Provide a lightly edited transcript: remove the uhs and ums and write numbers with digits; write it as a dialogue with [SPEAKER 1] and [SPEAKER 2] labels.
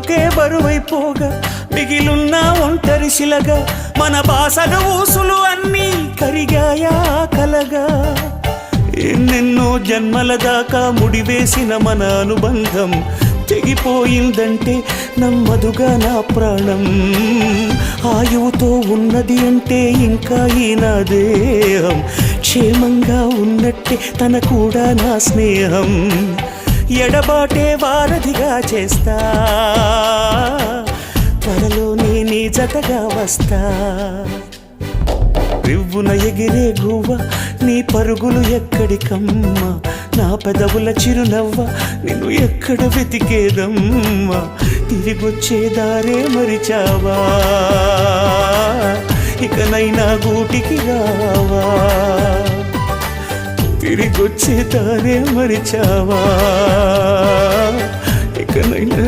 [SPEAKER 1] బతుకే బరువైపోగా మిగిలున్న ఒంటరి శిలగా మన బాసగ ఊసులు అన్నీ కరిగాయా కలగా ఎన్నెన్నో జన్మల దాకా ముడివేసిన మన అనుబంధం తెగిపోయిందంటే నమ్మదుగా నా ప్రాణం ఆయువుతో ఉన్నది అంటే ఇంకా ఈ నా దేహం క్షేమంగా ఉన్నట్టే తన కూడా నా స్నేహం ఎడబాటే వారధిగా చేస్తా త్వరలోనే నీ జతగా వస్తా రివ్వున ఎగిరే గువ్వ నీ పరుగులు ఎక్కడికమ్మా నా పెదవుల చిరునవ్వ నిన్ను ఎక్కడ వెతికేదమ్మా తిరిగొచ్చే దారే మరిచావా ఇకనైనా గూటికి రావా తిరిగొచ్చే దారే మరిచావా ఇకనైనా